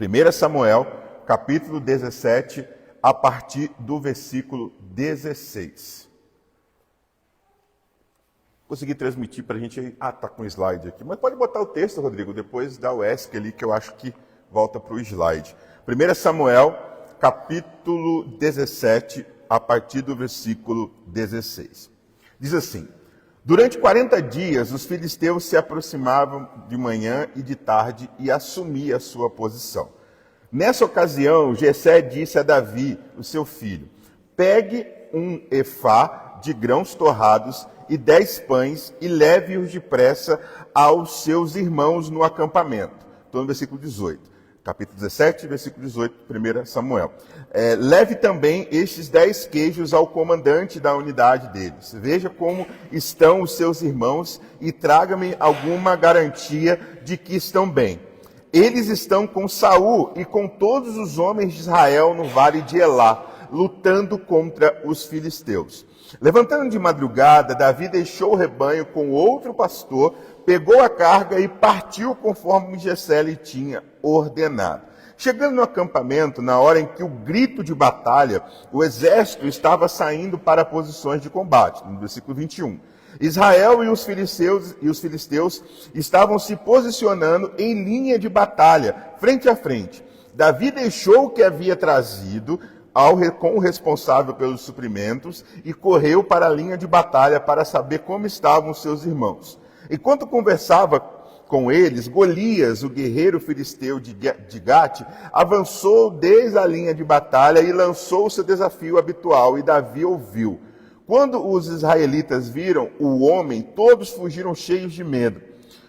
1 Samuel, capítulo 17, a partir do versículo 16. Consegui transmitir para a gente... está com o slide aqui. Mas pode botar o texto, Rodrigo, depois dá o ESC ali, que eu acho que volta para o slide. 1 Samuel, capítulo 17, a partir do versículo 16. Diz assim: Durante 40 dias, os filisteus se aproximavam de manhã e de tarde e assumiam a sua posição. Nessa ocasião, Jessé disse a Davi, o seu filho: Pegue um efá de grãos torrados e 10 pães e leve-os depressa aos seus irmãos no acampamento. Estou no versículo 18. Capítulo 17, versículo 18, 1 Samuel. Leve também estes 10 queijos ao comandante da unidade deles. Veja como estão os seus irmãos e traga-me alguma garantia de que estão bem. Eles estão com Saul e com todos os homens de Israel no vale de Elá, lutando contra os filisteus. Levantando de madrugada, Davi deixou o rebanho com outro pastor, pegou a carga e partiu conforme Jessé lhe tinha ordenado. Chegando no acampamento, na hora em que o grito de batalha, o exército estava saindo para posições de combate, no versículo 21. Israel e os filisteus estavam se posicionando em linha de batalha, frente a frente. Davi deixou o que havia trazido com o responsável pelos suprimentos e correu para a linha de batalha para saber como estavam seus irmãos. Enquanto conversava com eles, Golias, o guerreiro filisteu de Gate, avançou desde a linha de batalha e lançou o seu desafio habitual, e Davi ouviu. Quando os israelitas viram o homem, todos fugiram cheios de medo.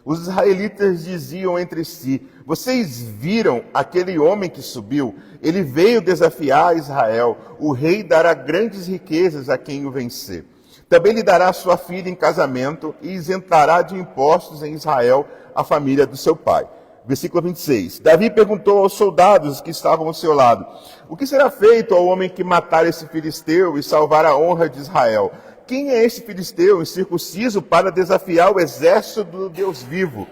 Os israelitas diziam entre si: Vocês viram aquele homem que subiu? Ele veio desafiar Israel. O rei dará grandes riquezas a quem o vencer. Também lhe dará sua filha em casamento e isentará de impostos em Israel a família do seu pai. Versículo 26. Davi perguntou aos soldados que estavam ao seu lado: O que será feito ao homem que matar esse filisteu e salvar a honra de Israel? Quem é esse filisteu incircunciso para desafiar o exército do Deus vivo?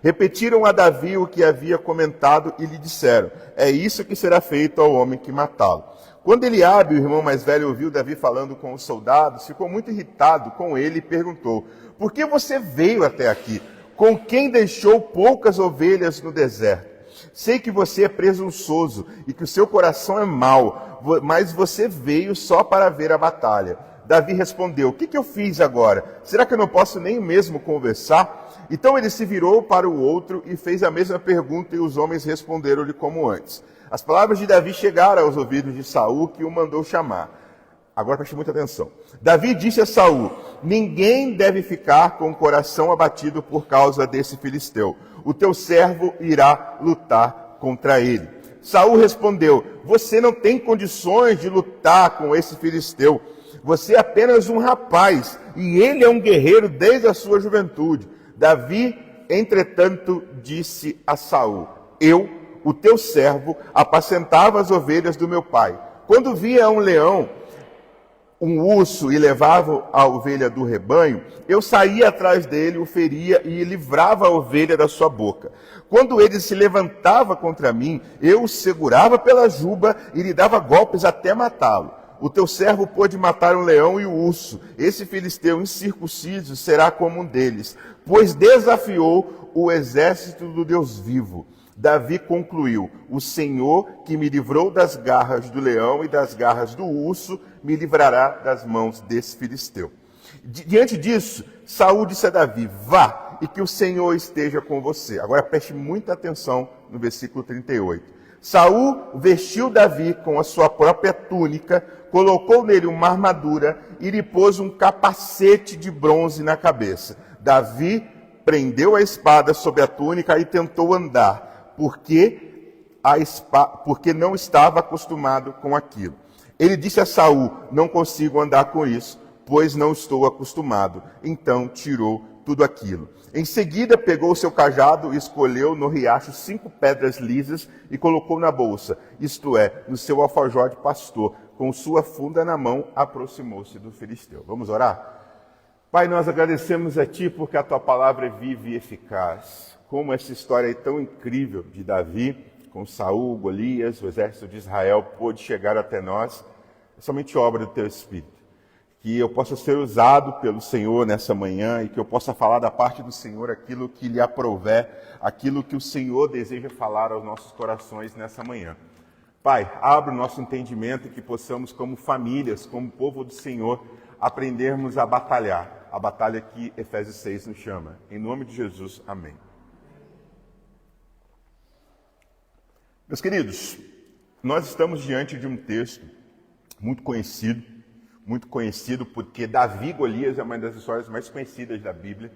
Repetiram a Davi o que havia comentado e lhe disseram: É isso que será feito ao homem que matá-lo. Quando Eliabe, o irmão mais velho, ouviu Davi falando com os soldados, ficou muito irritado com ele e perguntou: Por que você veio até aqui? Com quem deixou poucas ovelhas no deserto? Sei que você é presunçoso e que o seu coração é mau, mas você veio só para ver a batalha. Davi respondeu: O que eu fiz agora? Será que eu não posso nem mesmo conversar? Então ele se virou para o outro e fez a mesma pergunta, e os homens responderam-lhe como antes. As palavras de Davi chegaram aos ouvidos de Saul, que o mandou chamar. Agora preste muita atenção. Davi disse a Saul: Ninguém deve ficar com o coração abatido por causa desse filisteu. O teu servo irá lutar contra ele. Saul respondeu: Você não tem condições de lutar com esse filisteu. Você é apenas um rapaz, e ele é um guerreiro desde a sua juventude. Davi, entretanto, disse a Saul: Eu, o teu servo, apacentava as ovelhas do meu pai. Quando via um leão, um urso e levava a ovelha do rebanho, eu saía atrás dele, o feria e livrava a ovelha da sua boca. Quando ele se levantava contra mim, eu o segurava pela juba e lhe dava golpes até matá-lo. O teu servo pôde matar um leão e o urso. Esse filisteu incircunciso será como um deles, pois desafiou o exército do Deus vivo. Davi concluiu: O Senhor que me livrou das garras do leão e das garras do urso, me livrará das mãos desse filisteu. Diante disso, Saul disse a Davi: Vá, e que o Senhor esteja com você. Agora preste muita atenção no versículo 38. Saul vestiu Davi com a sua própria túnica, colocou nele uma armadura e lhe pôs um capacete de bronze na cabeça. Davi prendeu a espada sobre a túnica e tentou andar, porque não estava acostumado com aquilo. Ele disse a Saul: Não consigo andar com isso, pois não estou acostumado. Então tirou tudo aquilo. Em seguida pegou o seu cajado e escolheu no riacho 5 pedras lisas e colocou na bolsa, isto é, no seu alfajor de pastor. Com sua funda na mão, aproximou-se do filisteu. Vamos orar? Pai, nós agradecemos a Ti porque a Tua palavra é viva e eficaz. Como essa história é tão incrível de Davi, com Saul, Golias, o exército de Israel pôde chegar até nós, é somente obra do teu Espírito. Que eu possa ser usado pelo Senhor nessa manhã e que eu possa falar da parte do Senhor aquilo que lhe aprouver, aquilo que o Senhor deseja falar aos nossos corações nessa manhã. Pai, abra o nosso entendimento e que possamos, como famílias, como povo do Senhor, aprendermos a batalhar, a batalha que Efésios 6 nos chama. Em nome de Jesus, amém. Meus queridos, nós estamos diante de um texto muito conhecido porque Davi e Golias é uma das histórias mais conhecidas da Bíblia.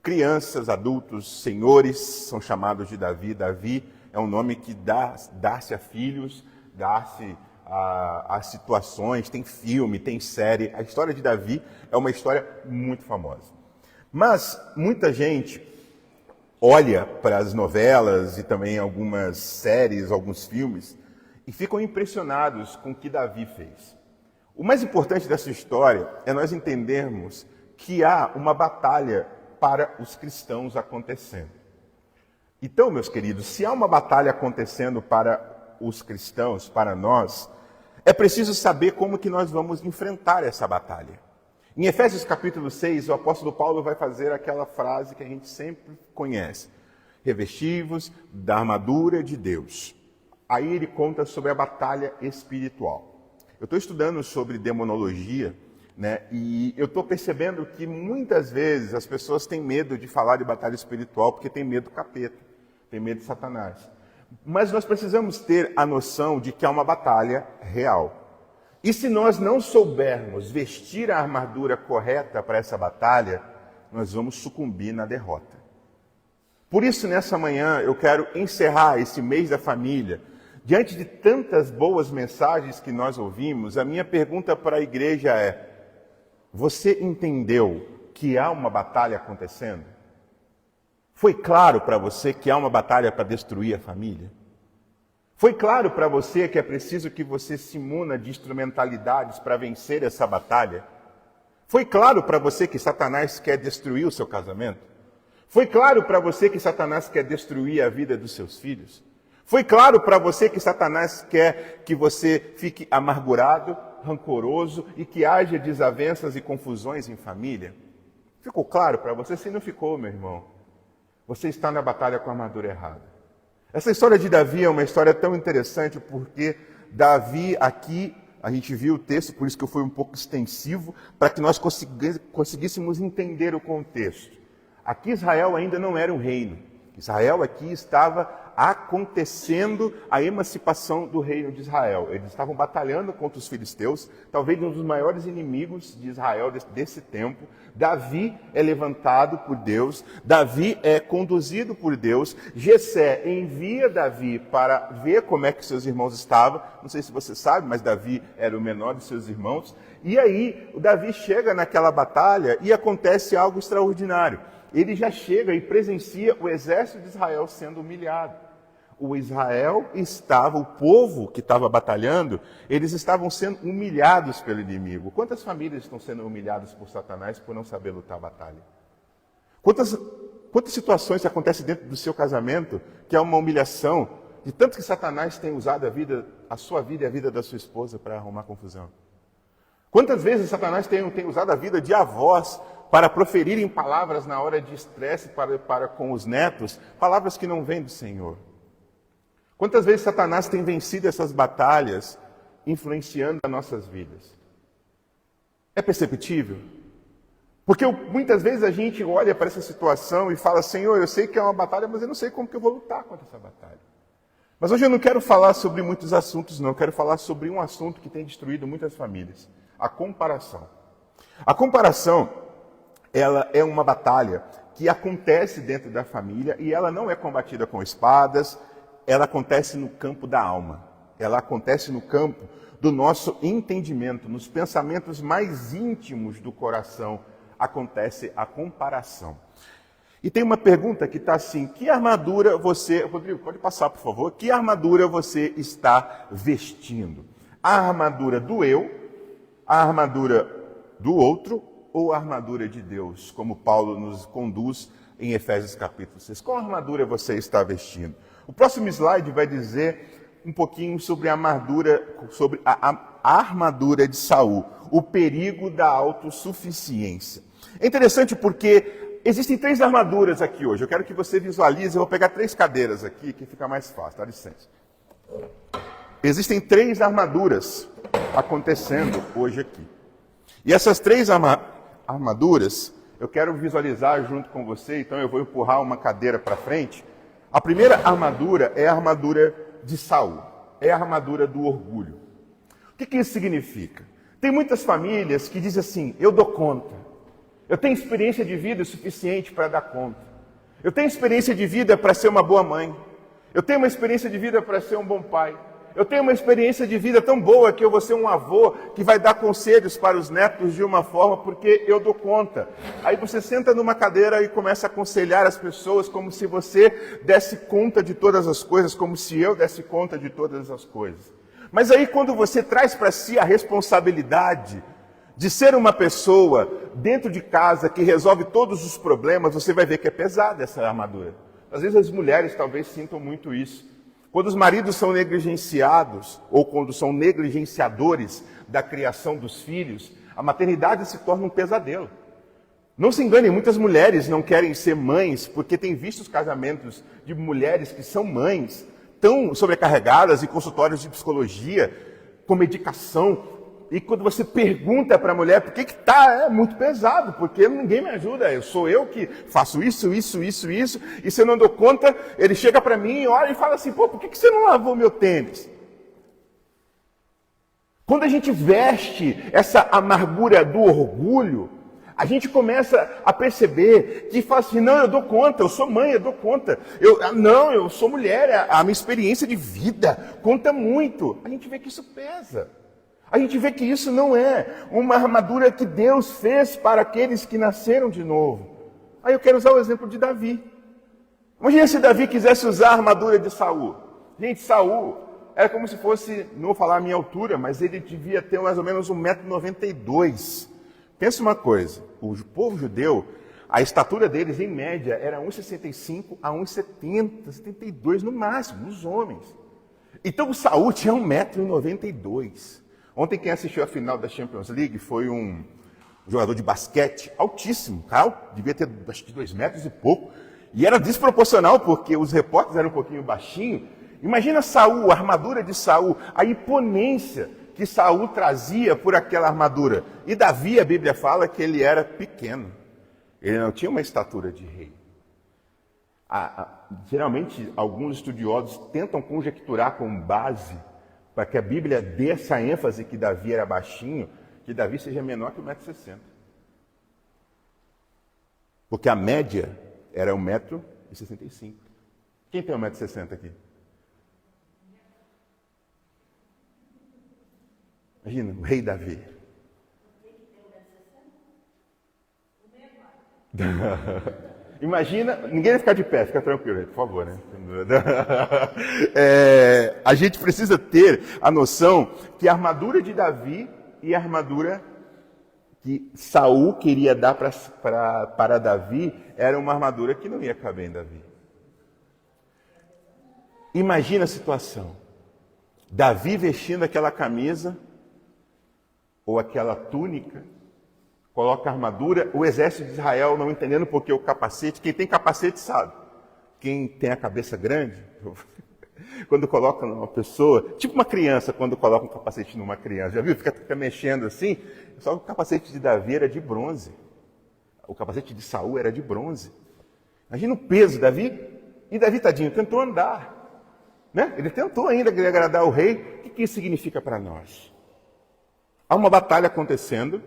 Crianças, adultos, senhores são chamados de Davi. Davi é um nome que dá-se a filhos, dá-se a situações, tem filme, tem série. A história de Davi é uma história muito famosa. Mas muita gente olha para as novelas e também algumas séries, alguns filmes, e ficam impressionados com o que Davi fez. O mais importante dessa história é nós entendermos que há uma batalha para os cristãos acontecendo. Então, meus queridos, se há uma batalha acontecendo para os cristãos, para nós, é preciso saber como que nós vamos enfrentar essa batalha. Em Efésios capítulo 6, o apóstolo Paulo vai fazer aquela frase que a gente sempre conhece: revestivos da armadura de Deus. Aí ele conta sobre a batalha espiritual. Eu estou estudando sobre demonologia, né, e eu estou percebendo que muitas vezes as pessoas têm medo de falar de batalha espiritual porque tem medo do capeta, tem medo de Satanás. Mas nós precisamos ter a noção de que há uma batalha real. E se nós não soubermos vestir a armadura correta para essa batalha, nós vamos sucumbir na derrota. Por isso, nessa manhã, eu quero encerrar esse mês da família. Diante de tantas boas mensagens que nós ouvimos, a minha pergunta para a igreja é: você entendeu que há uma batalha acontecendo? Foi claro para você que há uma batalha para destruir a família? Foi claro para você que é preciso que você se imuna de instrumentalidades para vencer essa batalha? Foi claro para você que Satanás quer destruir o seu casamento? Foi claro para você que Satanás quer destruir a vida dos seus filhos? Foi claro para você que Satanás quer que você fique amargurado, rancoroso e que haja desavenças e confusões em família? Ficou claro para você? Se não ficou, meu irmão, você está na batalha com a armadura errada. Essa história de Davi é uma história tão interessante porque Davi aqui, a gente viu o texto, por isso que eu fui um pouco extensivo, para que nós conseguíssemos entender o contexto. Aqui Israel ainda não era um reino. Israel aqui estava acontecendo a emancipação do reino de Israel. Eles estavam batalhando contra os filisteus, talvez um dos maiores inimigos de Israel desse tempo. Davi é levantado por Deus, Davi é conduzido por Deus. Jessé envia Davi para ver como é que seus irmãos estavam. Não sei se você sabe, mas Davi era o menor de seus irmãos. E aí o Davi chega naquela batalha e acontece algo extraordinário. Ele já chega e presencia o exército de Israel sendo humilhado. O povo que estava batalhando, eles estavam sendo humilhados pelo inimigo. Quantas famílias estão sendo humilhadas por Satanás por não saber lutar a batalha? Quantas situações acontecem dentro do seu casamento que é uma humilhação, de tanto que Satanás tem usado a sua vida e a vida da sua esposa para arrumar confusão? Quantas vezes Satanás tem usado a vida de avós para proferirem palavras na hora de estresse para com os netos, palavras que não vêm do Senhor? Quantas vezes Satanás tem vencido essas batalhas, influenciando as nossas vidas? É perceptível? Porque muitas vezes a gente olha para essa situação e fala: Senhor, eu sei que é uma batalha, mas eu não sei como que eu vou lutar contra essa batalha. Mas hoje eu não quero falar sobre muitos assuntos, não. Eu quero falar sobre um assunto que tem destruído muitas famílias: a comparação. A comparação, ela é uma batalha que acontece dentro da família e ela não é combatida com espadas, ela acontece no campo da alma. Ela acontece no campo do nosso entendimento, nos pensamentos mais íntimos do coração, acontece a comparação. E tem uma pergunta que está assim: que armadura você... Rodrigo, pode passar, por favor. Que armadura você está vestindo? A armadura do eu, a armadura do outro ou a armadura de Deus, como Paulo nos conduz em Efésios capítulo 6. Qual armadura você está vestindo? O próximo slide vai dizer um pouquinho sobre a armadura de Saul, o perigo da autossuficiência. É interessante porque existem 3 armaduras aqui hoje. Eu quero que você visualize, eu vou pegar 3 cadeiras aqui, que fica mais fácil, dá licença. Existem 3 armaduras acontecendo hoje aqui. E essas 3 armaduras, eu quero visualizar junto com você, então eu vou empurrar uma cadeira para frente. A primeira armadura é a armadura de Saul, é a armadura do orgulho. O que isso significa? Tem muitas famílias que dizem assim, eu dou conta, eu tenho experiência de vida suficiente para dar conta, eu tenho experiência de vida para ser uma boa mãe, eu tenho uma experiência de vida para ser um bom pai, eu tenho uma experiência de vida tão boa que eu vou ser um avô que vai dar conselhos para os netos de uma forma porque eu dou conta. Aí você senta numa cadeira e começa a aconselhar as pessoas como se você desse conta de todas as coisas, como se eu desse conta de todas as coisas. Mas aí quando você traz para si a responsabilidade de ser uma pessoa dentro de casa que resolve todos os problemas, você vai ver que é pesada essa armadura. Às vezes as mulheres talvez sintam muito isso. Quando os maridos são negligenciados, ou quando são negligenciadores da criação dos filhos, a maternidade se torna um pesadelo. Não se enganem, muitas mulheres não querem ser mães, porque têm visto os casamentos de mulheres que são mães, tão sobrecarregadas em consultórios de psicologia, com medicação. E quando você pergunta para a mulher por que é muito pesado, porque ninguém me ajuda, sou eu que faço isso, e se eu não dou conta, ele chega para mim, olha e fala assim, por que você não lavou meu tênis? Quando a gente veste essa amargura do orgulho, a gente começa a perceber que fala assim, não, eu dou conta, eu sou mãe, eu dou conta. Eu sou mulher, a minha experiência de vida conta muito. A gente vê que isso pesa. A gente vê que isso não é uma armadura que Deus fez para aqueles que nasceram de novo. Aí eu quero usar o exemplo de Davi. Imagina se Davi quisesse usar a armadura de Saul. Gente, Saul era como se fosse, não vou falar a minha altura, mas ele devia ter mais ou menos 1,92 m. Pensa uma coisa, o povo judeu, a estatura deles em média era 1,65 a 1,70, 72 no máximo, os homens. Então o Saul tinha 1,92 m. Ontem quem assistiu a final da Champions League foi um jogador de basquete altíssimo, devia ter acho que 2 metros e pouco, e era desproporcional porque os repórteres eram um pouquinho baixinhos. Imagina Saul, a armadura de Saul, a imponência que Saul trazia por aquela armadura. E Davi, a Bíblia fala que ele era pequeno, ele não tinha uma estatura de rei. Geralmente, alguns estudiosos tentam conjecturar com base para que a Bíblia dê essa ênfase que Davi era baixinho, que Davi seja menor que 1,60 m. Porque a média era 1,65 m. Quem tem 1,60 m aqui? Imagina, o rei Davi. Imagina, ninguém vai ficar de pé, fica tranquilo, por favor, né? A gente precisa ter a noção que a armadura de Davi e a armadura que Saul queria dar para Davi era uma armadura que não ia caber em Davi. Imagina a situação. Davi vestindo aquela camisa ou aquela túnica, coloca a armadura, o exército de Israel não entendendo porque o capacete, quem tem capacete sabe, quem tem a cabeça grande, quando coloca numa pessoa, tipo uma criança quando coloca um capacete numa criança, já viu? Fica mexendo assim, só que o capacete de Davi era de bronze, o capacete de Saul era de bronze. Imagina o peso, e Davi, tadinho, tentou andar, né? Ele tentou ainda agradar o rei. O que isso significa para nós? Há uma batalha acontecendo,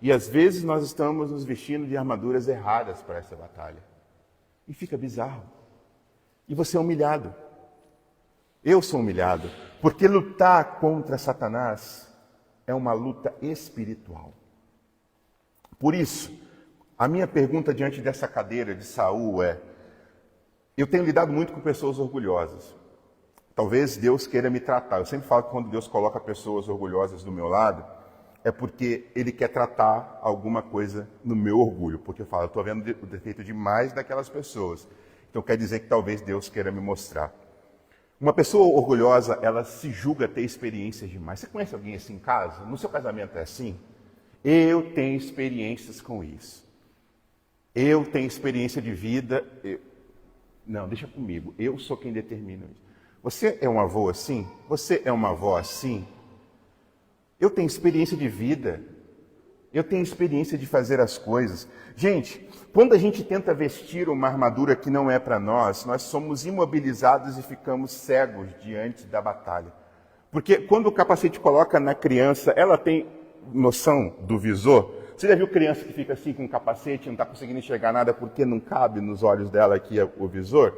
e às vezes nós estamos nos vestindo de armaduras erradas para essa batalha. E fica bizarro. E você é humilhado. Eu sou humilhado. Porque lutar contra Satanás é uma luta espiritual. Por isso, a minha pergunta diante dessa cadeira de Saul é: eu tenho lidado muito com pessoas orgulhosas. Talvez Deus queira me tratar. Eu sempre falo que quando Deus coloca pessoas orgulhosas do meu lado, é porque Ele quer tratar alguma coisa no meu orgulho. Porque eu falo, eu estou vendo o defeito demais daquelas pessoas. Então quer dizer que talvez Deus queira me mostrar. Uma pessoa orgulhosa, ela se julga ter experiências demais. Você conhece alguém assim em casa? No seu casamento é assim? Eu tenho experiências com isso. Eu tenho experiência de vida. Não, deixa comigo. Eu sou quem determina isso. Você é um avô assim? Você é uma avó assim? Eu tenho experiência de vida. Eu tenho experiência de fazer as coisas. Gente, quando a gente tenta vestir uma armadura que não é para nós, nós somos imobilizados e ficamos cegos diante da batalha. Porque quando o capacete coloca na criança, ela tem noção do visor. Você já viu criança que fica assim com o capacete e não está conseguindo enxergar nada porque não cabe nos olhos dela aqui o visor?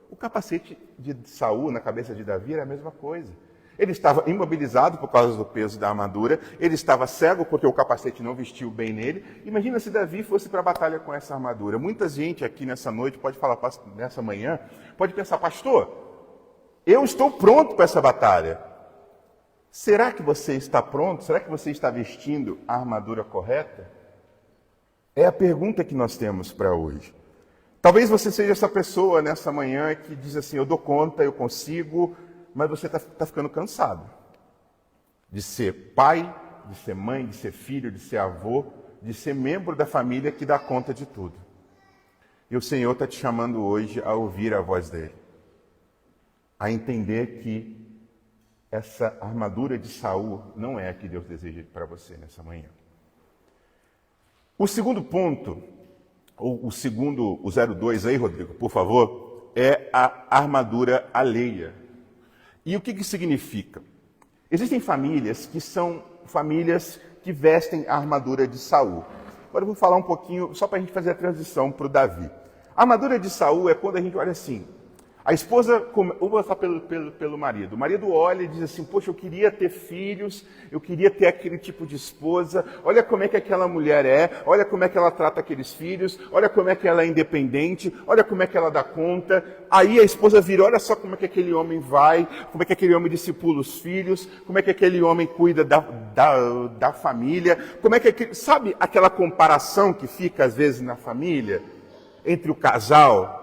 O capacete de Saul na cabeça de Davi era a mesma coisa. Ele estava imobilizado por causa do peso da armadura, ele estava cego porque o capacete não vestiu bem nele. Imagina se Davi fosse para a batalha com essa armadura. Muita gente aqui nessa noite pode falar, nessa manhã, pode pensar, pastor, eu estou pronto para essa batalha. Será que você está pronto? Será que você está vestindo a armadura correta? É a pergunta que nós temos para hoje. Talvez você seja essa pessoa nessa manhã que diz assim, eu dou conta, eu consigo, mas você está ficando cansado de ser pai, de ser mãe, de ser filho, de ser avô, de ser membro da família que dá conta de tudo. E o Senhor está te chamando hoje a ouvir a voz dele, a entender que essa armadura de Saul não é a que Deus deseja para você nessa manhã. O segundo ponto, ou o 02 aí, Rodrigo, por favor, é a armadura alheia. E o que significa? Existem famílias que são famílias que vestem a armadura de Saul. Agora eu vou falar um pouquinho, só para a gente fazer a transição para o Davi. A armadura de Saul é quando a gente olha assim, a esposa, vou passar pelo marido. O marido olha e diz assim, poxa, eu queria ter filhos, eu queria ter aquele tipo de esposa, olha como é que aquela mulher é, olha como é que ela trata aqueles filhos, olha como é que ela é independente, olha como é que ela dá conta. Aí a esposa vira, olha só como é que aquele homem vai, como é que aquele homem discipula os filhos, como é que aquele homem cuida da família, como é que sabe aquela comparação que fica às vezes na família, entre o casal?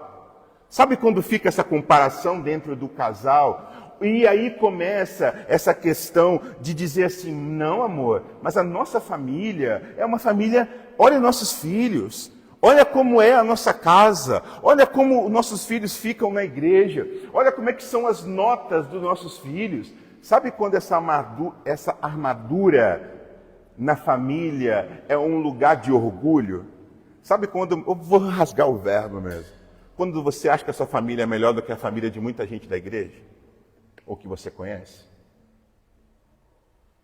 Sabe quando fica essa comparação dentro do casal? E aí começa essa questão de dizer assim, não amor, mas a nossa família é uma família, olha nossos filhos, olha como é a nossa casa, olha como nossos filhos ficam na igreja, olha como é que são as notas dos nossos filhos. Sabe quando essa armadura na família é um lugar de orgulho? Sabe quando, eu vou rasgar o verbo mesmo. Quando você acha que a sua família é melhor do que a família de muita gente da igreja, ou que você conhece,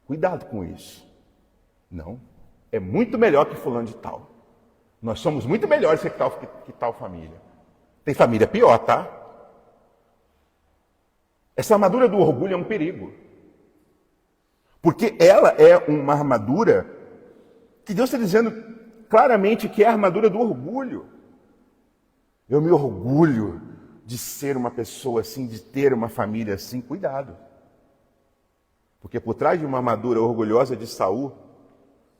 cuidado com isso. Não, é muito melhor que fulano de tal. Nós somos muito melhores que tal família. Tem família pior, tá? Essa armadura do orgulho é um perigo. Porque ela é uma armadura que Deus está dizendo claramente que é a armadura do orgulho. Eu me orgulho de ser uma pessoa assim, de ter uma família assim. Cuidado. Porque por trás de uma armadura orgulhosa de Saul,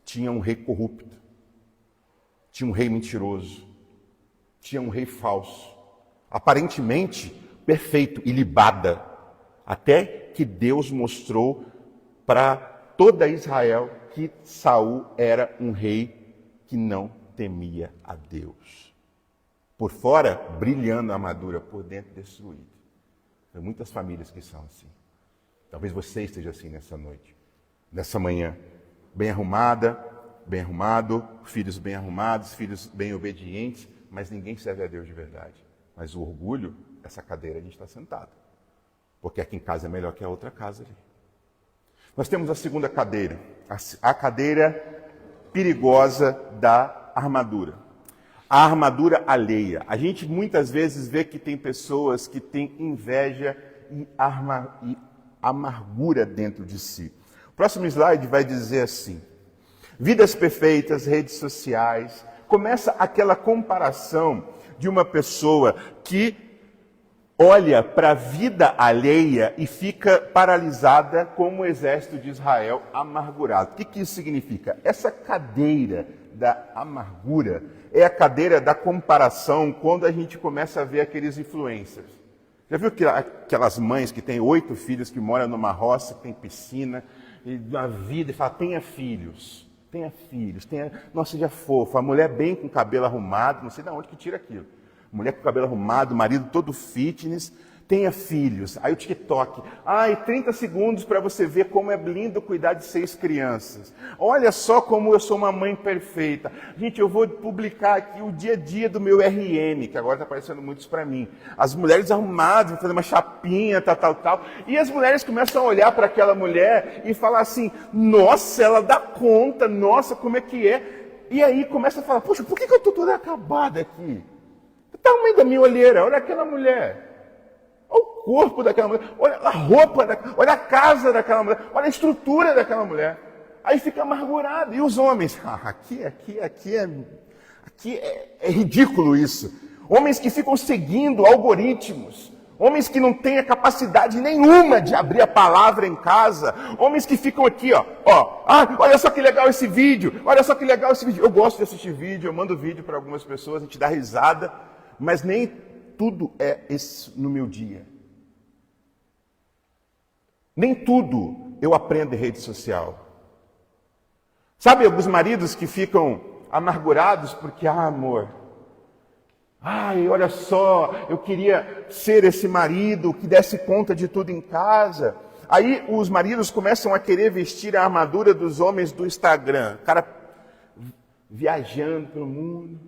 tinha um rei corrupto, tinha um rei mentiroso, tinha um rei falso, aparentemente perfeito, ilibada, até que Deus mostrou para toda Israel que Saul era um rei que não temia a Deus. Por fora, brilhando a armadura, por dentro, destruído. Tem muitas famílias que são assim. Talvez você esteja assim nessa noite, nessa manhã. Bem arrumada, bem arrumado, filhos bem arrumados, filhos bem obedientes, mas ninguém serve a Deus de verdade. Mas o orgulho, essa cadeira a gente está sentado. Porque aqui em casa é melhor que a outra casa ali. Nós temos a segunda cadeira, a cadeira perigosa da armadura. A armadura alheia. A gente muitas vezes vê que tem pessoas que têm inveja e amargura dentro de si. O próximo slide vai dizer assim, vidas perfeitas, redes sociais, começa aquela comparação de uma pessoa que olha para a vida alheia e fica paralisada como o exército de Israel amargurado. O que isso significa? Essa cadeira da amargura é a cadeira da comparação quando a gente começa a ver aqueles influencers. Já viu aquelas mães que têm 8 filhos, que moram numa roça, que tem piscina, e na vida, e fala, tenha filhos. Nossa, seja fofa. A mulher bem com o cabelo arrumado, não sei de onde que tira aquilo. Mulher com o cabelo arrumado, marido todo fitness, tenha filhos. Aí o TikTok, 30 segundos para você ver como é lindo cuidar de 6 crianças. Olha só como eu sou uma mãe perfeita. Gente, eu vou publicar aqui o dia a dia do meu RN, que agora está aparecendo muitos para mim. As mulheres arrumadas, vão fazer uma chapinha, tal. E as mulheres começam a olhar para aquela mulher e falar assim, nossa, ela dá conta, nossa, como é que é? E aí começa a falar, poxa, por que eu estou toda acabada aqui? O tamanho da minha olheira, olha aquela mulher. Olha o corpo daquela mulher, olha a roupa, olha a casa daquela mulher, olha a estrutura daquela mulher. Aí fica amargurado. E os homens? Aqui é ridículo isso. Homens que ficam seguindo algoritmos. Homens que não têm a capacidade nenhuma de abrir a palavra em casa. Homens que ficam aqui, olha só que legal esse vídeo. Eu gosto de assistir vídeo, eu mando vídeo para algumas pessoas, a gente dá risada, mas nem tudo é esse no meu dia. Nem tudo eu aprendo em rede social. Sabe alguns maridos que ficam amargurados porque, amor, olha só, eu queria ser esse marido que desse conta de tudo em casa. Aí os maridos começam a querer vestir a armadura dos homens do Instagram. O cara viajando pelo mundo.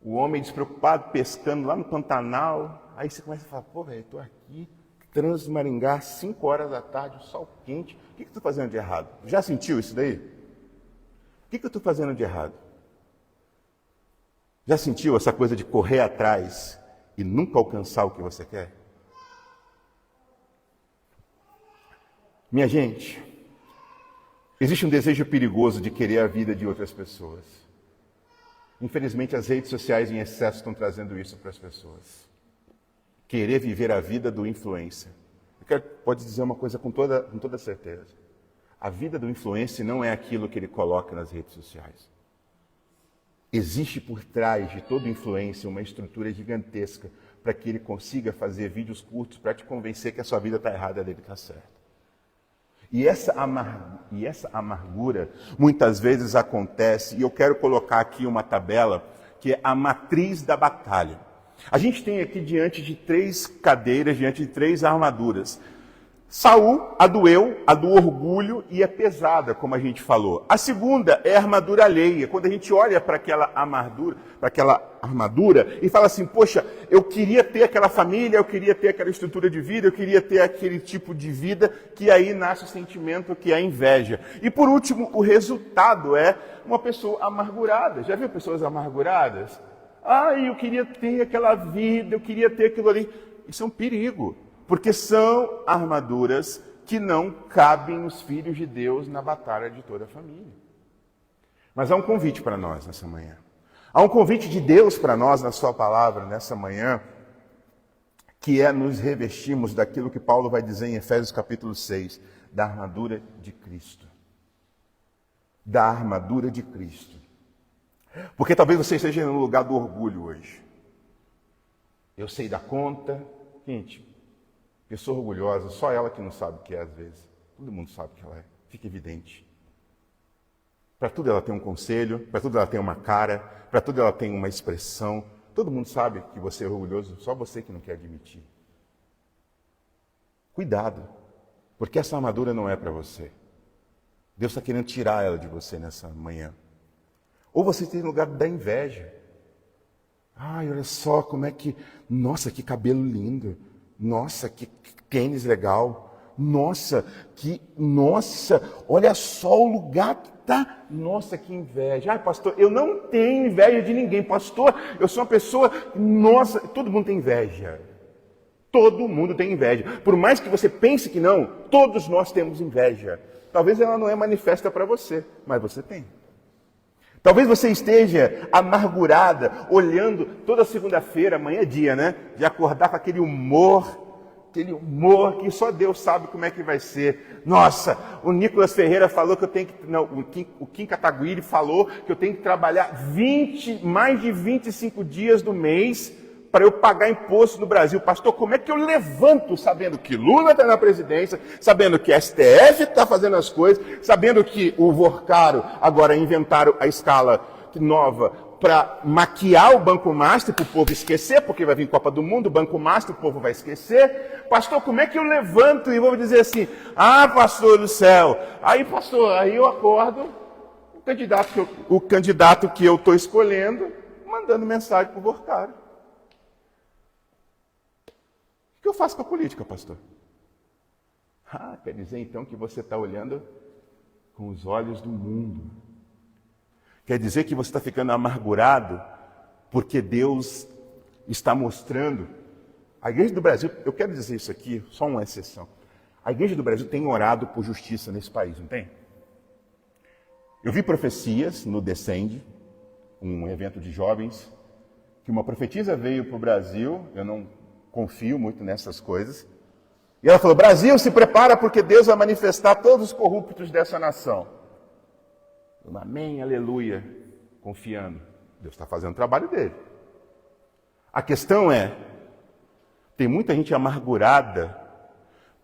O homem despreocupado, pescando lá no Pantanal. Aí você começa a falar, pô, velho, estou aqui, trânsito de Maringá, 5 horas da tarde, o sol quente. O que eu estou fazendo de errado? Já sentiu isso daí? O que eu estou fazendo de errado? Já sentiu essa coisa de correr atrás e nunca alcançar o que você quer? Minha gente, existe um desejo perigoso de querer a vida de outras pessoas. Infelizmente, as redes sociais em excesso estão trazendo isso para as pessoas. Querer viver a vida do influencer. Pode dizer uma coisa com toda certeza. A vida do influencer não é aquilo que ele coloca nas redes sociais. Existe por trás de todo influencer uma estrutura gigantesca para que ele consiga fazer vídeos curtos para te convencer que a sua vida está errada e a dele está certa. E essa amargura muitas vezes acontece, e eu quero colocar aqui uma tabela, que é a matriz da batalha. A gente tem aqui diante de 3 cadeiras, diante de 3 armaduras. Saul, a do eu, a do orgulho, e é pesada, como a gente falou. A segunda é a armadura alheia, quando a gente olha para aquela armadura e fala assim, poxa, eu queria ter aquela família, eu queria ter aquela estrutura de vida, eu queria ter aquele tipo de vida, que aí nasce o sentimento que é a inveja. E por último, o resultado é uma pessoa amargurada. Já viu pessoas amarguradas? Eu queria ter aquela vida, eu queria ter aquilo ali. Isso é um perigo. Porque são armaduras que não cabem os filhos de Deus na batalha de toda a família. Mas há um convite para nós nessa manhã. Há um convite de Deus para nós na sua palavra nessa manhã, que é nos revestirmos daquilo que Paulo vai dizer em Efésios capítulo 6, da armadura de Cristo. Da armadura de Cristo. Porque talvez você esteja no lugar do orgulho hoje. Eu sei dar conta. Gente, pessoa orgulhosa, só ela que não sabe o que é às vezes. Todo mundo sabe o que ela é, fica evidente. Para tudo ela tem um conselho, para tudo ela tem uma cara, para tudo ela tem uma expressão. Todo mundo sabe que você é orgulhoso, só você que não quer admitir. Cuidado, porque essa armadura não é para você. Deus está querendo tirar ela de você nessa manhã. Ou você tem lugar da inveja. Olha só como é que... Nossa, que cabelo lindo. Nossa, que tênis legal. Nossa, olha só o lugar que tá. Nossa, que inveja. Pastor, eu não tenho inveja de ninguém. Pastor, eu sou uma pessoa... Nossa, todo mundo tem inveja. Todo mundo tem inveja. Por mais que você pense que não, todos nós temos inveja. Talvez ela não é manifesta para você, mas você tem. Talvez você esteja amargurada, olhando toda segunda-feira, amanhã é dia, né? De acordar com aquele humor que só Deus sabe como é que vai ser. Nossa, o Nicolas Ferreira falou que eu tenho que... Não, o Kim Kataguiri falou que eu tenho que trabalhar mais de 25 dias do mês para eu pagar imposto no Brasil. Pastor, como é que eu levanto sabendo que Lula está na presidência, sabendo que a STF está fazendo as coisas, sabendo que o Vorcaro agora inventaram a escala nova para maquiar o Banco Master, para o povo esquecer, porque vai vir Copa do Mundo, o Banco Master, o povo vai esquecer. Pastor, como é que eu levanto e vou dizer assim, pastor do céu, pastor, aí eu acordo, o candidato que eu estou escolhendo, mandando mensagem para o Vorcaro. O que eu faço com a política, pastor? Quer dizer então que você está olhando com os olhos do mundo. Quer dizer que você está ficando amargurado porque Deus está mostrando. A Igreja do Brasil, eu quero dizer isso aqui, só uma exceção. A Igreja do Brasil tem orado por justiça nesse país, não tem? Eu vi profecias no Descende, um evento de jovens, que uma profetisa veio para o Brasil, eu não confio muito nessas coisas, e ela falou, Brasil, se prepara porque Deus vai manifestar todos os corruptos dessa nação. Amém, aleluia, confiando. Deus está fazendo o trabalho dele. A questão é, tem muita gente amargurada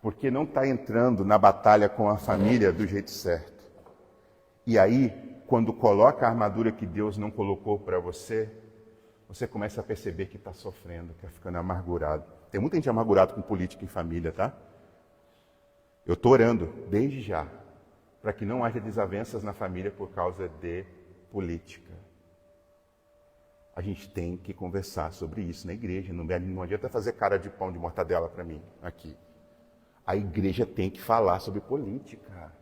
porque não está entrando na batalha com a família do jeito certo. E aí, quando coloca a armadura que Deus não colocou para você, você começa a perceber que está sofrendo, que está ficando amargurado. Tem muita gente amargurada com política e família, tá? Eu estou orando, desde já, para que não haja desavenças na família por causa de política. A gente tem que conversar sobre isso na igreja. Não adianta fazer cara de pão de mortadela para mim aqui. A igreja tem que falar sobre política.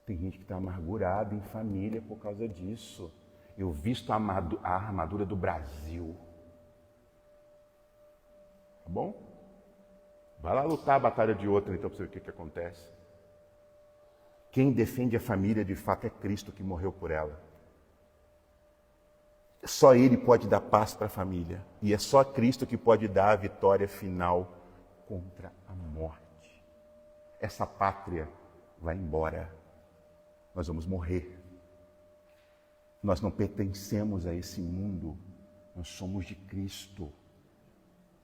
Tem gente que está amargurada em família por causa disso. Eu visto a armadura do Brasil. Tá bom? Vai lá lutar a batalha de outra, então, para você ver o que acontece. Quem defende a família, de fato, é Cristo que morreu por ela. Só Ele pode dar paz para a família. E é só Cristo que pode dar a vitória final contra a morte. Essa pátria vai embora. Nós vamos morrer. Nós não pertencemos a esse mundo. Nós somos de Cristo.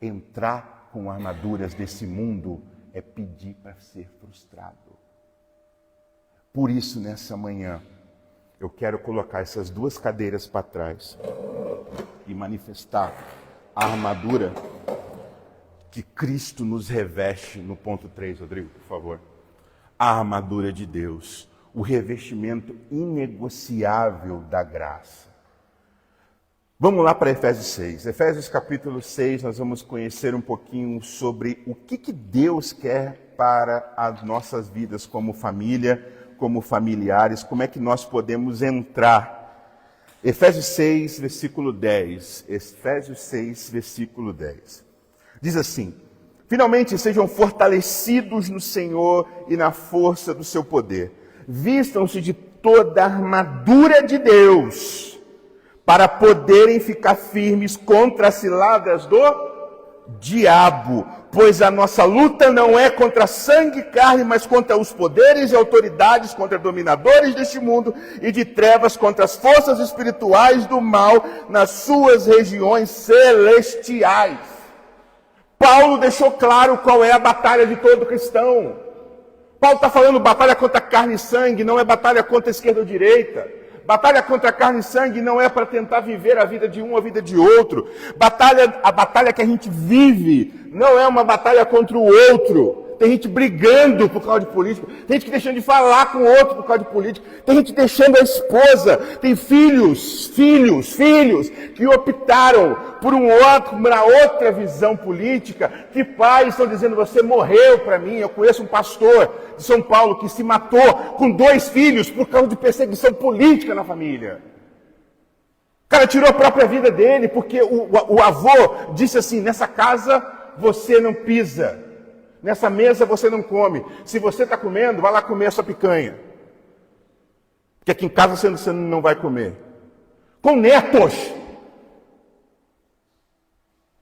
Entrar com armaduras desse mundo é pedir para ser frustrado. Por isso, nessa manhã, eu quero colocar essas duas cadeiras para trás e manifestar a armadura que Cristo nos reveste no ponto 3, Rodrigo, por favor. A armadura de Deus, o revestimento inegociável da graça. Vamos lá para Efésios 6. Efésios capítulo 6, nós vamos conhecer um pouquinho sobre o que Deus quer para as nossas vidas como família, como familiares, como é que nós podemos entrar. Efésios 6, versículo 10. Efésios 6, versículo 10. Diz assim, finalmente sejam fortalecidos no Senhor e na força do seu poder. Vistam-se de toda a armadura de Deus, para poderem ficar firmes contra as ciladas do diabo, pois a nossa luta não é contra sangue e carne, mas contra os poderes e autoridades, contra dominadores deste mundo e de trevas, contra as forças espirituais do mal nas suas regiões celestiais. Paulo deixou claro qual é a batalha de todo cristão. Paulo está falando batalha contra carne e sangue, não é batalha contra esquerda ou direita. Batalha contra carne e sangue não é para tentar viver a vida de um ou a vida de outro. A batalha que a gente vive não é uma batalha contra o outro. Tem gente brigando por causa de política. Tem gente deixando de falar com o outro por causa de política. Tem gente deixando a esposa. Tem filhos que optaram por uma outra visão política. Que pais estão dizendo, você morreu para mim. Eu conheço um pastor de São Paulo que se matou com 2 filhos por causa de perseguição política na família. O cara tirou a própria vida dele porque o avô disse assim, nessa casa você não pisa. Nessa mesa você não come. Se você está comendo, vai lá comer a sua picanha. Porque aqui em casa você não vai comer. Com netos.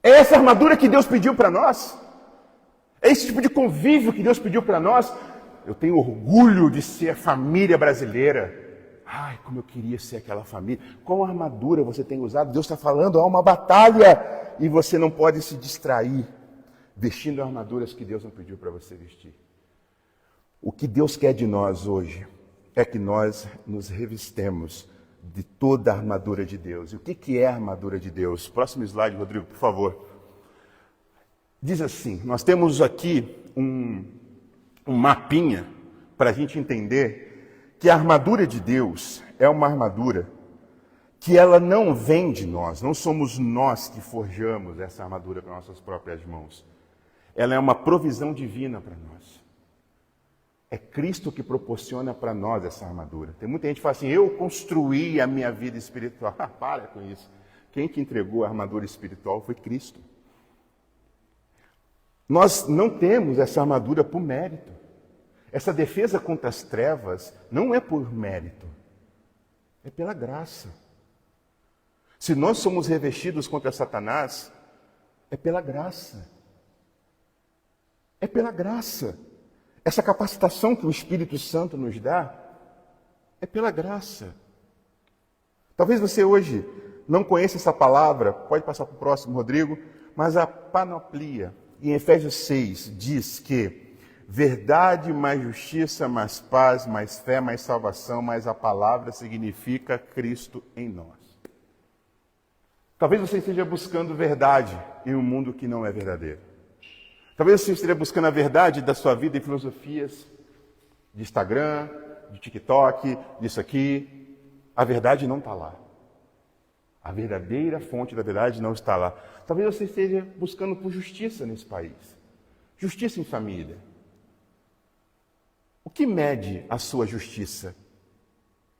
É essa armadura que Deus pediu para nós. É esse tipo de convívio que Deus pediu para nós. Eu tenho orgulho de ser família brasileira. Ai, como eu queria ser aquela família. Qual armadura você tem usado? Deus está falando, há uma batalha. E você não pode se distrair vestindo armaduras que Deus não pediu para você vestir. O que Deus quer de nós hoje é que nós nos revistemos de toda a armadura de Deus. E o que é a armadura de Deus? Próximo slide, Rodrigo, por favor. Diz assim, nós temos aqui um mapinha para a gente entender que a armadura de Deus é uma armadura que ela não vem de nós, não somos nós que forjamos essa armadura com nossas próprias mãos. Ela é uma provisão divina para nós. É Cristo que proporciona para nós essa armadura. Tem muita gente que fala assim, eu construí a minha vida espiritual. Para com isso. Quem te entregou a armadura espiritual foi Cristo. Nós não temos essa armadura por mérito. Essa defesa contra as trevas não é por mérito. É pela graça. Se nós somos revestidos contra Satanás, é pela graça. É pela graça. Essa capacitação que o Espírito Santo nos dá é pela graça. Talvez você hoje não conheça essa palavra, pode passar para o próximo, Rodrigo, mas a panoplia, em Efésios 6, diz que verdade mais justiça, mais paz, mais fé, mais salvação, mais a palavra significa Cristo em nós. Talvez você esteja buscando verdade em um mundo que não é verdadeiro. Talvez você esteja buscando a verdade da sua vida em filosofias de Instagram, de TikTok, disso aqui. A verdade não está lá. A verdadeira fonte da verdade não está lá. Talvez você esteja buscando por justiça nesse país. Justiça em família. O que mede a sua justiça?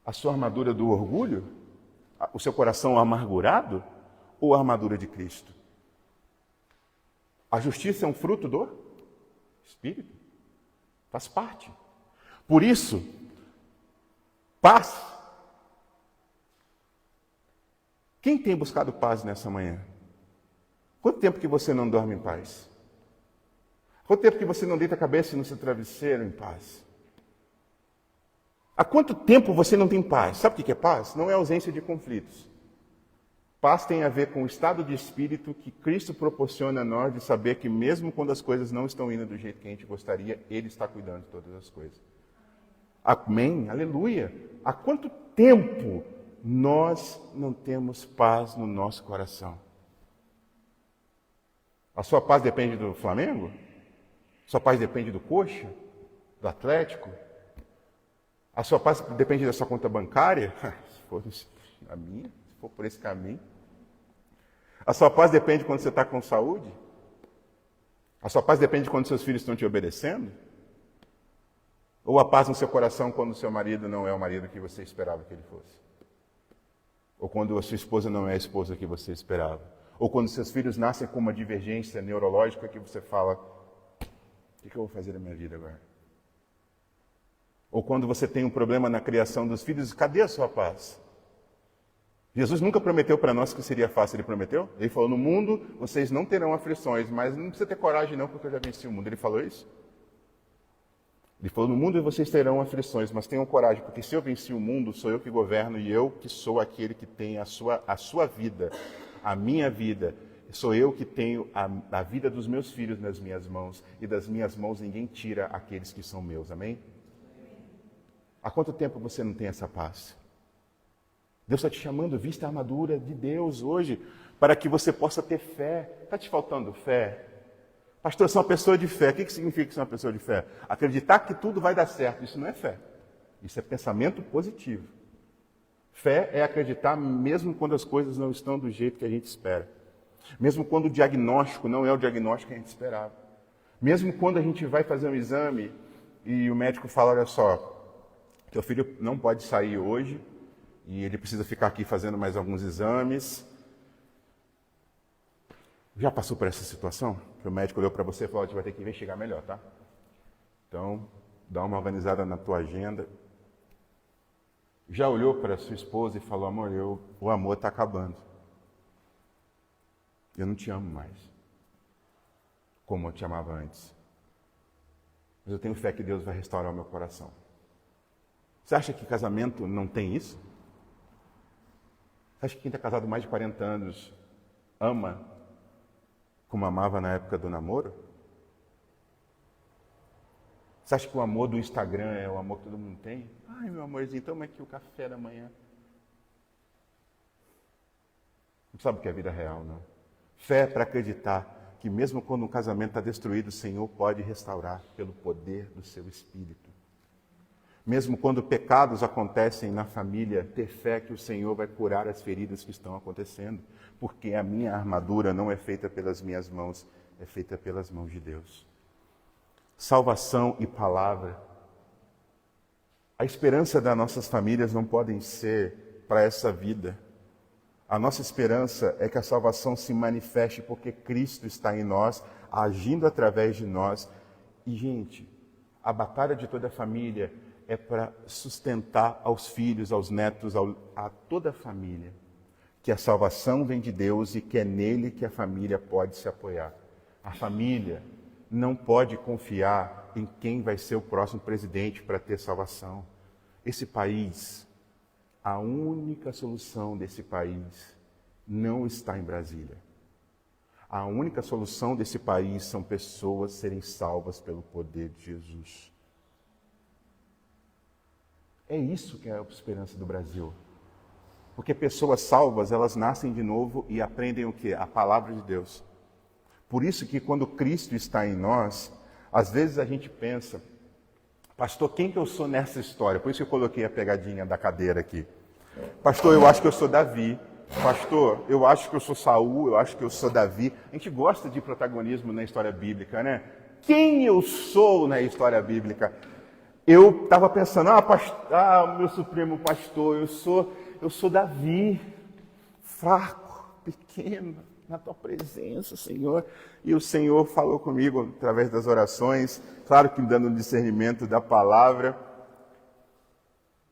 A sua armadura do orgulho? O seu coração amargurado? Ou a armadura de Cristo? A justiça é um fruto do Espírito. Faz parte. Por isso, paz. Quem tem buscado paz nessa manhã? Quanto tempo que você não dorme em paz? Quanto tempo que você não deita a cabeça no seu travesseiro em paz? Há quanto tempo você não tem paz? Sabe o que é paz? Não é ausência de conflitos. Paz tem a ver com o estado de espírito que Cristo proporciona a nós de saber que mesmo quando as coisas não estão indo do jeito que a gente gostaria, Ele está cuidando de todas as coisas. Amém? Aleluia! Há quanto tempo nós não temos paz no nosso coração? A sua paz depende do Flamengo? A sua paz depende do Coxa? Do Atlético? A sua paz depende da sua conta bancária? Se for a minha, se for por esse caminho. A sua paz depende quando você está com saúde? A sua paz depende quando seus filhos estão te obedecendo? Ou a paz no seu coração quando o seu marido não é o marido que você esperava que ele fosse? Ou quando a sua esposa não é a esposa que você esperava? Ou quando seus filhos nascem com uma divergência neurológica que você fala, o que eu vou fazer na minha vida agora? Ou quando você tem um problema na criação dos filhos, cadê a sua paz? Jesus nunca prometeu para nós que seria fácil, Ele prometeu? Ele falou, no mundo vocês não terão aflições, mas não precisa ter coragem não, porque eu já venci o mundo. Ele falou isso? Ele falou, no mundo vocês terão aflições, mas tenham coragem, porque se eu venci o mundo, sou eu que governo e eu que sou aquele que tem a sua vida, a minha vida. Sou eu que tenho a vida dos meus filhos nas minhas mãos, e das minhas mãos ninguém tira aqueles que são meus, amém? Há quanto tempo você não tem essa paz? Deus está te chamando, vista a armadura de Deus hoje, para que você possa ter fé. Está te faltando fé? Pastor, eu sou uma pessoa de fé. O que significa ser uma pessoa de fé? Acreditar que tudo vai dar certo. Isso não é fé. Isso é pensamento positivo. Fé é acreditar mesmo quando as coisas não estão do jeito que a gente espera. Mesmo quando o diagnóstico não é o diagnóstico que a gente esperava. Mesmo quando a gente vai fazer um exame e o médico fala, olha só, teu filho não pode sair hoje, e ele precisa ficar aqui fazendo mais alguns exames. Já passou por essa situação? Que o médico olhou para você e falou, você vai ter que investigar melhor, tá? Então, dá uma organizada na tua agenda. Já olhou para sua esposa e falou, amor, o amor está acabando. Eu não te amo mais, como eu te amava antes. Mas eu tenho fé que Deus vai restaurar o meu coração. Você acha que casamento não tem isso? Você acha que quem está casado mais de 40 anos ama como amava na época do namoro? Você acha que o amor do Instagram é o amor que todo mundo tem? Ai, meu amorzinho, toma aqui o café da manhã. Não sabe o que é a vida real, não. Fé é para acreditar que mesmo quando um casamento está destruído, o Senhor pode restaurar pelo poder do seu Espírito. Mesmo quando pecados acontecem na família, ter fé que o Senhor vai curar as feridas que estão acontecendo, porque a minha armadura não é feita pelas minhas mãos, é feita pelas mãos de Deus. Salvação e palavra. A esperança das nossas famílias não podem ser para essa vida. A nossa esperança é que a salvação se manifeste porque Cristo está em nós, agindo através de nós. E, gente, a batalha de toda a família é para sustentar aos filhos, aos netos, a toda a família, que a salvação vem de Deus e que é nele que a família pode se apoiar. A família não pode confiar em quem vai ser o próximo presidente para ter salvação. Esse país, a única solução desse país não está em Brasília. A única solução desse país são pessoas serem salvas pelo poder de Jesus. É isso que é a esperança do Brasil. Porque pessoas salvas, elas nascem de novo e aprendem o quê? A palavra de Deus. Por isso que quando Cristo está em nós, às vezes a gente pensa, pastor, quem que eu sou nessa história? Por isso que eu coloquei a pegadinha da cadeira aqui. Pastor, eu acho que eu sou Davi. Pastor, eu acho que eu sou Saul, eu acho que eu sou Davi. A gente gosta de protagonismo na história bíblica, né? Quem eu sou na história bíblica? Eu estava pensando, meu supremo pastor, eu sou Davi, fraco, pequeno, na tua presença, Senhor. E o Senhor falou comigo através das orações, claro que me dando um discernimento da palavra.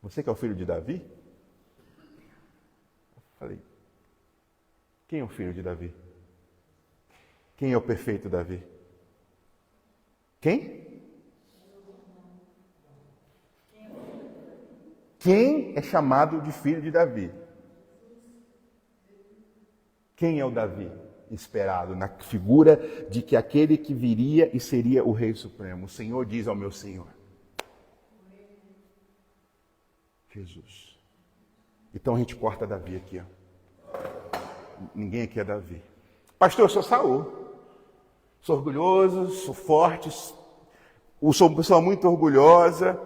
Você que é o filho de Davi? Eu falei, quem é o filho de Davi? Quem é o perfeito Davi? Quem? Quem é chamado de filho de Davi? Quem é o Davi esperado? Na figura de que aquele que viria e seria o Rei Supremo. O Senhor diz ao meu Senhor. Jesus. Então a gente corta Davi aqui. Ó. Ninguém aqui é Davi. Pastor, eu sou Saul. Sou orgulhoso, sou forte, sou uma pessoa muito orgulhosa.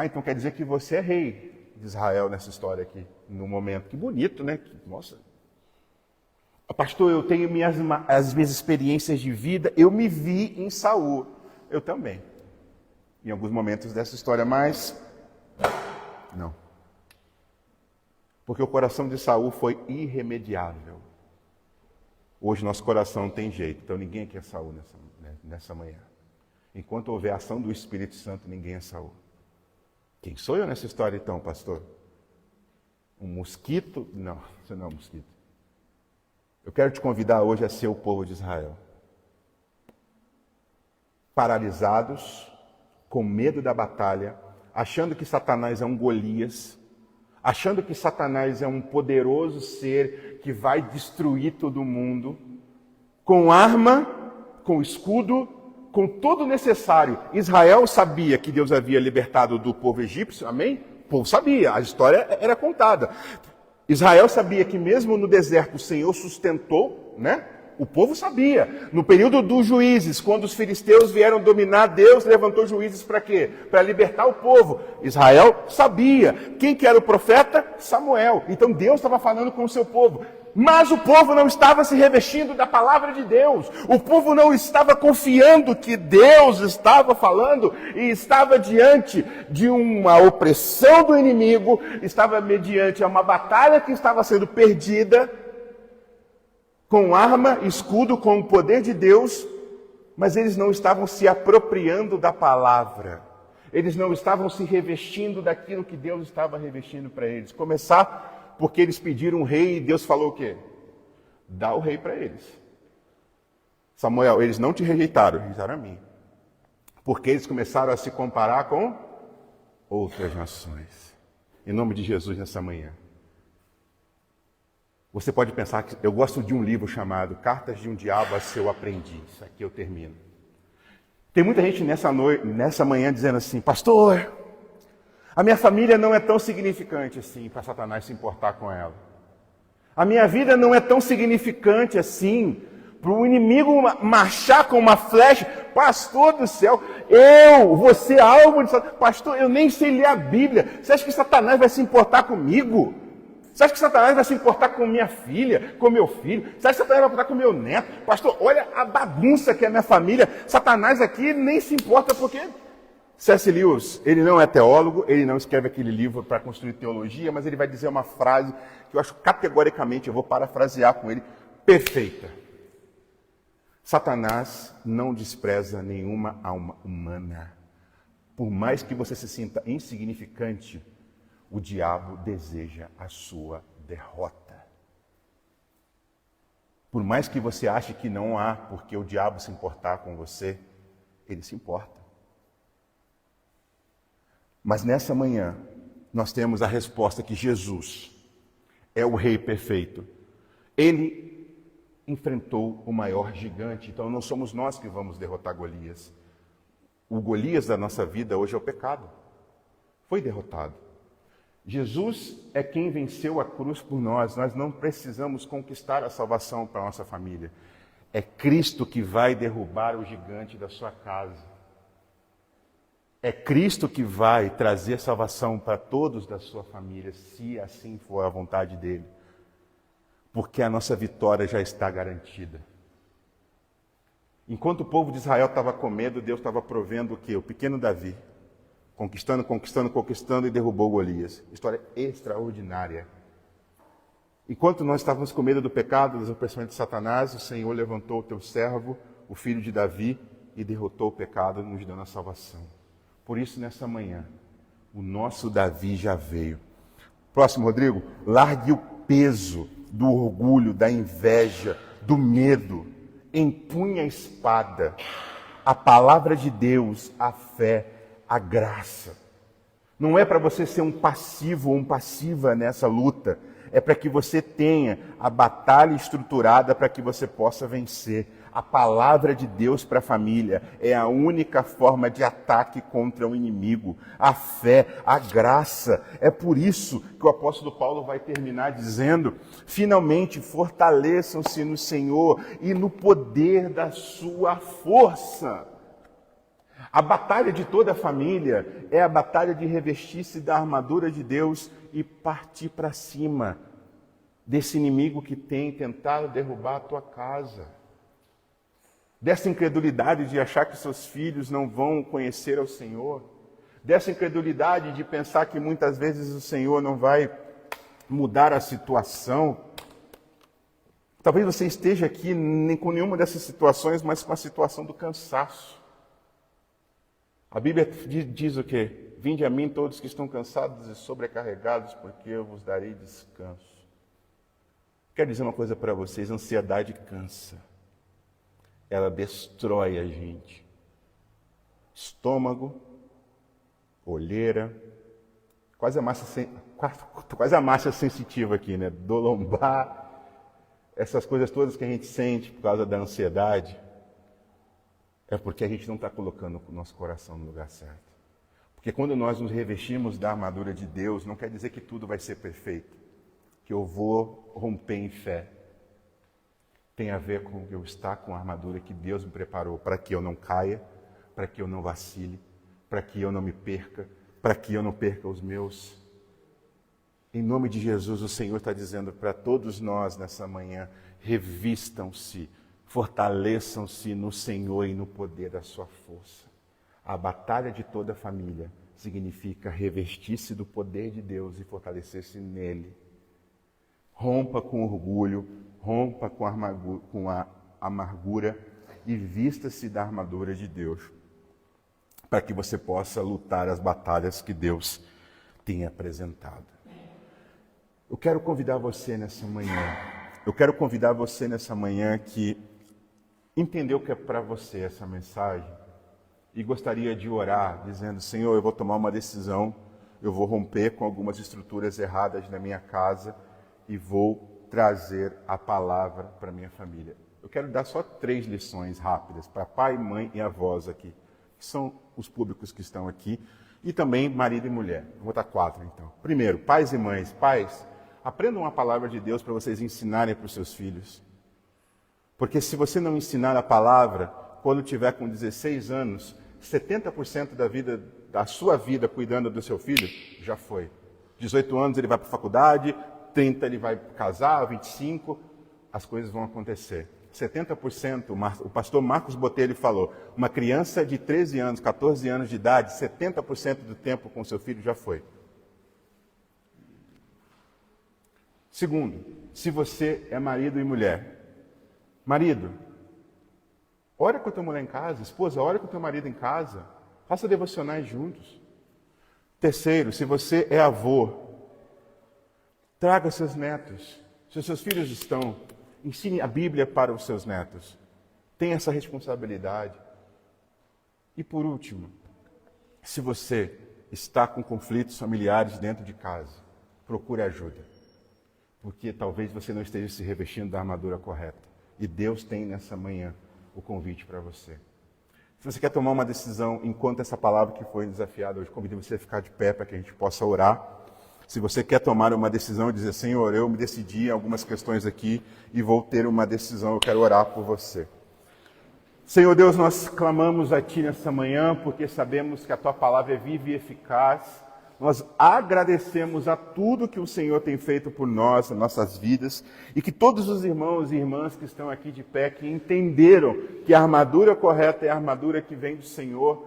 Então quer dizer que você é rei de Israel nessa história aqui, no momento. Que bonito, né? Nossa. Pastor, eu tenho as minhas experiências de vida, eu me vi em Saul. Eu também. Em alguns momentos dessa história, mas não. Porque o coração de Saul foi irremediável. Hoje nosso coração não tem jeito, então ninguém aqui é Saul nessa manhã. Enquanto houver ação do Espírito Santo, ninguém é Saul. Quem sou eu nessa história então, pastor? Um mosquito? Não, você não é um mosquito. Eu quero te convidar hoje a ser o povo de Israel. Paralisados, com medo da batalha, achando que Satanás é um Golias, achando que Satanás é um poderoso ser que vai destruir todo mundo, com arma, com escudo, com tudo necessário. Israel sabia que Deus havia libertado do povo egípcio, amém? O povo sabia, a história era contada. Israel sabia que mesmo no deserto o Senhor sustentou, né? O povo sabia. No período dos juízes, quando os filisteus vieram dominar, Deus levantou juízes para quê? Para libertar o povo. Israel sabia. Quem que era o profeta? Samuel. Então Deus estava falando com o seu povo. Mas o povo não estava se revestindo da palavra de Deus. O povo não estava confiando que Deus estava falando e estava diante de uma opressão do inimigo, estava mediante a uma batalha que estava sendo perdida, com arma, escudo, com o poder de Deus, mas eles não estavam se apropriando da palavra. Eles não estavam se revestindo daquilo que Deus estava revestindo para eles. Começar porque eles pediram um rei e Deus falou o quê? Dá o rei para eles. Samuel, eles não te rejeitaram, rejeitaram a mim. Porque eles começaram a se comparar com outras nações. Em nome de Jesus, nessa manhã. Você pode pensar que eu gosto de um livro chamado Cartas de um Diabo a Seu Aprendiz. Aqui eu termino. Tem muita gente nessa manhã dizendo assim: pastor, a minha família não é tão significante assim para Satanás se importar com ela. A minha vida não é tão significante assim para o inimigo marchar com uma flecha. Pastor do céu, você alvo de Satanás. Pastor, eu nem sei ler a Bíblia. Você acha que Satanás vai se importar comigo? Você acha que Satanás vai se importar com minha filha, com meu filho? Você acha que Satanás vai se importar com meu neto? Pastor, olha a bagunça que é a minha família. Satanás aqui nem se importa porque... C.S. Lewis, ele não é teólogo, ele não escreve aquele livro para construir teologia, mas ele vai dizer uma frase que eu acho categoricamente, eu vou parafrasear com ele, perfeita. Satanás não despreza nenhuma alma humana. Por mais que você se sinta insignificante, o diabo deseja a sua derrota. Por mais que você ache que não há porque o diabo se importar com você, ele se importa. Mas nessa manhã, nós temos a resposta que Jesus é o Rei perfeito. Ele enfrentou o maior gigante, então não somos nós que vamos derrotar Golias. O Golias da nossa vida hoje é o pecado. Foi derrotado. Jesus é quem venceu a cruz por nós. Nós não precisamos conquistar a salvação para a nossa família. É Cristo que vai derrubar o gigante da sua casa. É Cristo que vai trazer salvação para todos da sua família, se assim for a vontade dele. Porque a nossa vitória já está garantida. Enquanto o povo de Israel estava com medo, Deus estava provendo o quê? O pequeno Davi. Conquistando e derrubou Golias. História extraordinária. Enquanto nós estávamos com medo do pecado, dos opressões de Satanás, o Senhor levantou o teu servo, o filho de Davi, e derrotou o pecado, nos dando a salvação. Por isso, nessa manhã, o nosso Davi já veio. Próximo, Rodrigo. Largue o peso do orgulho, da inveja, do medo. Empunhe a espada, a palavra de Deus, a fé, a graça. Não é para você ser um passivo ou um passiva nessa luta. É para que você tenha a batalha estruturada para que você possa vencer. A palavra de Deus para a família é a única forma de ataque contra o inimigo. A fé, a graça. É por isso que o apóstolo Paulo vai terminar dizendo: finalmente fortaleçam-se no Senhor e no poder da sua força. A batalha de toda a família é a batalha de revestir-se da armadura de Deus e partir para cima desse inimigo que tem tentado derrubar a tua casa. Dessa incredulidade de achar que seus filhos não vão conhecer ao Senhor. Dessa incredulidade de pensar que muitas vezes o Senhor não vai mudar a situação. Talvez você esteja aqui nem com nenhuma dessas situações, mas com a situação do cansaço. A Bíblia diz o quê? Vinde a mim todos que estão cansados e sobrecarregados, porque eu vos darei descanso. Quero dizer uma coisa para vocês: a ansiedade cansa. Ela destrói a gente. Estômago, olheira, quase a massa sensitiva aqui, né? Do lombar, essas coisas todas que a gente sente por causa da ansiedade, é porque a gente não está colocando o nosso coração no lugar certo. Porque quando nós nos revestimos da armadura de Deus, não quer dizer que tudo vai ser perfeito, que eu vou romper em fé. Tem a ver com eu estar com a armadura que Deus me preparou para que eu não caia, para que eu não vacile, para que eu não me perca, para que eu não perca os meus. Em nome de Jesus, o Senhor está dizendo para todos nós nessa manhã: revistam-se, fortaleçam-se no Senhor e no poder da sua força. A batalha de toda a família significa revestir-se do poder de Deus e fortalecer-se nele. Rompa com orgulho, rompa com a amargura e vista-se da armadura de Deus, para que você possa lutar as batalhas que Deus tem apresentado. Eu quero convidar você nessa manhã, que entendeu que é para você essa mensagem e gostaria de orar, dizendo: Senhor, eu vou tomar uma decisão, eu vou romper com algumas estruturas erradas na minha casa e vou trazer a palavra para minha família. Eu quero dar só 3 lições rápidas para pai, mãe e avós aqui, que são os públicos que estão aqui, e também marido e mulher. Vou botar 4 então. Primeiro, pais e mães. Pais, aprendam a palavra de Deus para vocês ensinarem para os seus filhos. Porque se você não ensinar a palavra, quando tiver com 16 anos, 70% da sua vida cuidando do seu filho já foi. 18 anos ele vai para a faculdade, 30 ele vai casar, 25, as coisas vão acontecer. 70%, o pastor Marcos Botelho falou, uma criança de 13 anos, 14 anos de idade, 70% do tempo com seu filho já foi. Segundo, se você é marido e mulher, marido, ora com a tua mulher em casa, esposa, ora com o teu marido em casa, faça devocionais juntos. Terceiro, se você é avô, traga seus netos. Se os seus filhos estão, ensine a Bíblia para os seus netos. Tenha essa responsabilidade. E por último, se você está com conflitos familiares dentro de casa, procure ajuda. Porque talvez você não esteja se revestindo da armadura correta. E Deus tem nessa manhã o convite para você. Se você quer tomar uma decisão enquanto essa palavra que foi desafiada hoje, convido você a ficar de pé para que a gente possa orar. Se você quer tomar uma decisão e dizer: Senhor, eu me decidi em algumas questões aqui e vou ter uma decisão, eu quero orar por você. Senhor Deus, nós clamamos a Ti nessa manhã porque sabemos que a Tua palavra é viva e eficaz. Nós agradecemos a tudo que o Senhor tem feito por nós, nas nossas vidas, e que todos os irmãos e irmãs que estão aqui de pé, que entenderam que a armadura correta é a armadura que vem do Senhor,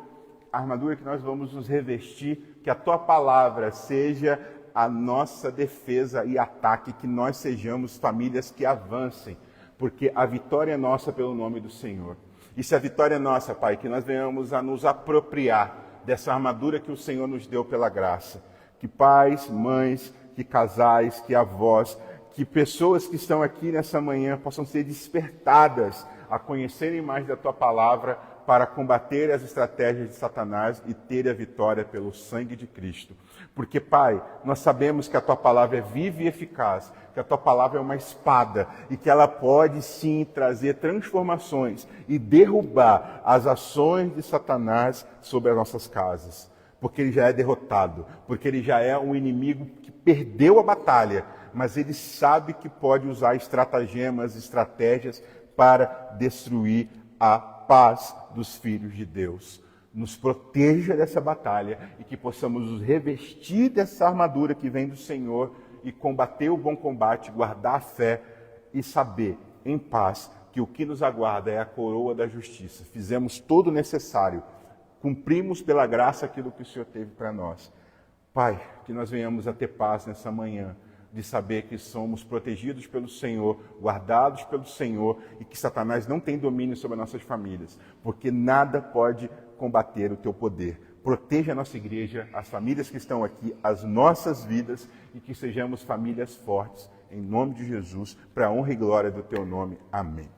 a armadura que nós vamos nos revestir, que a Tua palavra seja a nossa defesa e ataque, que nós sejamos famílias que avancem, porque a vitória é nossa pelo nome do Senhor. E se a vitória é nossa, Pai, que nós venhamos a nos apropriar dessa armadura que o Senhor nos deu pela graça. Que pais, mães, que casais, que avós, que pessoas que estão aqui nessa manhã possam ser despertadas a conhecerem mais da Tua palavra para combater as estratégias de Satanás e ter a vitória pelo sangue de Cristo. Porque, Pai, nós sabemos que a Tua palavra é viva e eficaz, que a Tua palavra é uma espada e que ela pode sim trazer transformações e derrubar as ações de Satanás sobre as nossas casas. Porque ele já é derrotado, porque ele já é um inimigo que perdeu a batalha, mas ele sabe que pode usar estratagemas, estratégias para destruir a paz dos filhos de Deus. Nos proteja dessa batalha e que possamos nos revestir dessa armadura que vem do Senhor e combater o bom combate, guardar a fé e saber em paz que o que nos aguarda é a coroa da justiça. Fizemos todo o necessário, cumprimos pela graça aquilo que o Senhor teve para nós. Pai, que nós venhamos a ter paz nessa manhã, de saber que somos protegidos pelo Senhor, guardados pelo Senhor e que Satanás não tem domínio sobre as nossas famílias, porque nada pode combater o Teu poder. Proteja a nossa igreja, as famílias que estão aqui, as nossas vidas e que sejamos famílias fortes, em nome de Jesus, para a honra e glória do Teu nome. Amém.